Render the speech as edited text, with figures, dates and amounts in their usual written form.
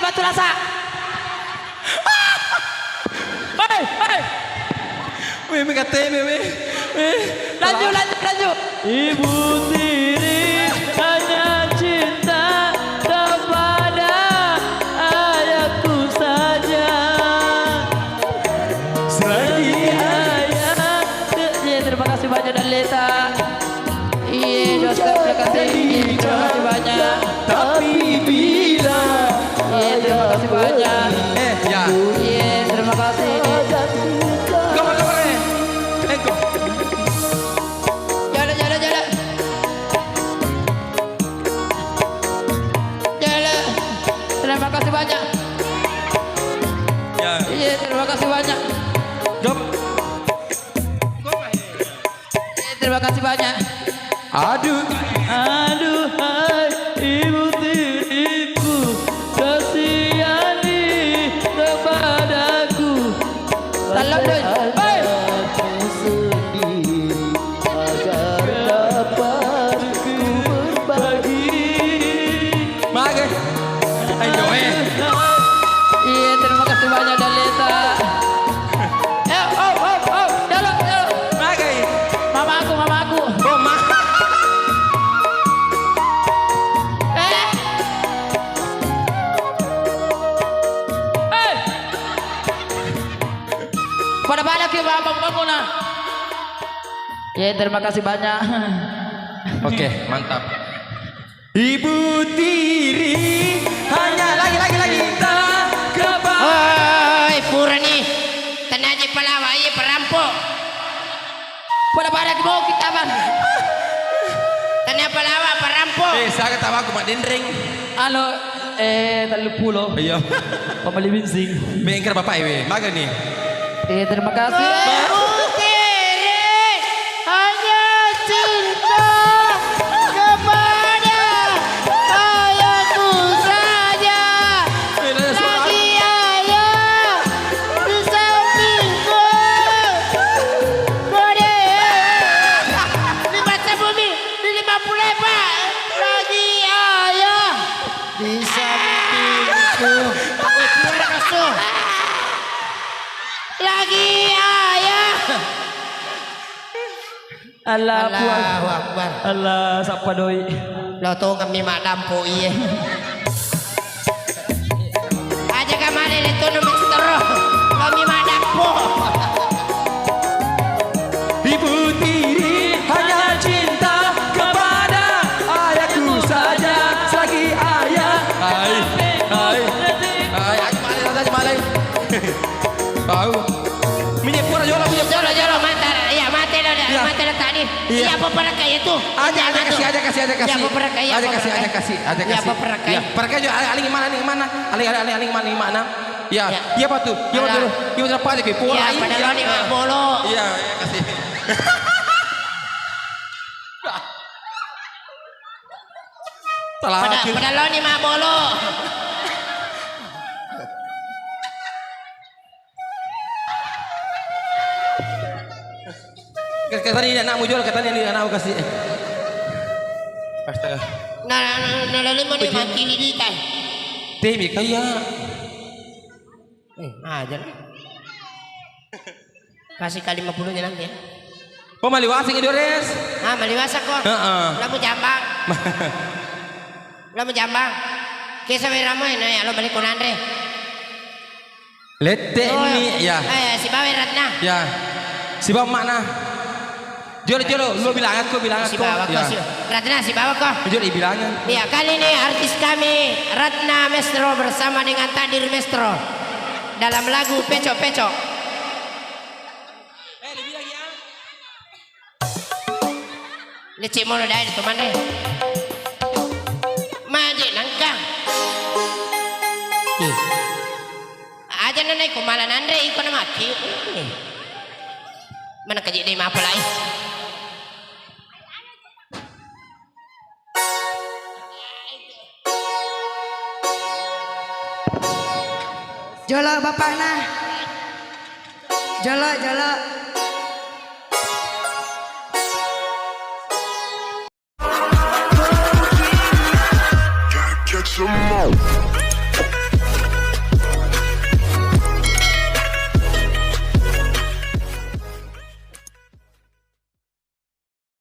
Batu Lasa. Hei. Meme kate meme. Lanjut. Ibu tiri hanya cinta kepada ayahku saja. Selagi ayah. Iya, terima kasih banyak Daleta. Iya, Joseph, terima kasih. Terima kasih banyak. tapi bila Iya, terima kasih banyak. ya. Iya, terima kasih. Go. Go. Jalan. Terima kasih banyak. Ya. Iya, terima kasih banyak. Go. Iya, terima kasih banyak. Aduh. Aduhai ibu tiriku, kasihani kepadaku. Tolong doi. Hei. Sendiri agar dapat ku berbagi. Maga. Ayo Iya, terima kasih banyak Daleta. Jalan. Maga. Mama aku. Oh, ma. Pada banyak ya Bapak Pemuna. Ya, terima kasih banyak. Oke, mantap. Ibu tiri hanya lagi. Oi, pura nih. Tenaji pelawa, iya perampok. Pada banyak mau kita bang. Tenaji pelawa, perampok. Saya ketawa aku mak dendring. Ano, talo pulo. Iya. Pamali binsing. Bengker bapak iwe. Maga nih. Terima kasih. Hanya cinta kepada ayahku saja. Lagi ayah di sampingku. Kode di baca bumi di 50 lebar. Lagi ayah di sampingku. Lagi ayah. Allahu Akbar. Allah sapa doi. Lo tuh kami mak dampu iya. Aja kemarin itu nomor setero. Kami mak dampu. Ibu tiri hanya cinta kepada ayahku saja. Selagi ayah. Hai. Aku malai. Tahu. Minyak pura jola. Jolo mantar. Iya mati lo dah. Iya. Mati lo tadi. Iya. Iya apa pernah kayak itu? Aja kasih. Iya apa pernah kayak? Aja kasih. Iya apa pernah kayak? Perkai juga aling mana? Aling mana? Ya, Ya. iya apa tuh? Iya Alah. betul. Iya betul apa aja ke pola. Iya pada lo nih mak bolo. Iya, kasih. Salah. Pada lo nih mak bolo. Kata ini anakmu jual, kata ini anakmu kasih. Astaga. Nah, lima nih mak kili di kan. Temi kaya. Aja lah. Kasih kali 50 nya nanti ya. Pemaliwasing Idores. Maliwasa kok. Heeh. Lamu jambang. Kesa ramai na ya lo balik konandre. Lete ini ya. Si Bawe Ratna. Ya. Si bawa mana? Jolo, lu bilangan kok. Si Bawa kok. Ratna si Bawa kok. Jolo bilangan. Iya, kali ini artis kami Ratna Mestro bersama dengan Tadir Mestro dalam lagu Peco. Lecik mono dai itu mana? Maje nangkang. Aja nanai kumalan andre iko na mati. Mana kaji dai apa lain? Jolo bapakna. Jolo.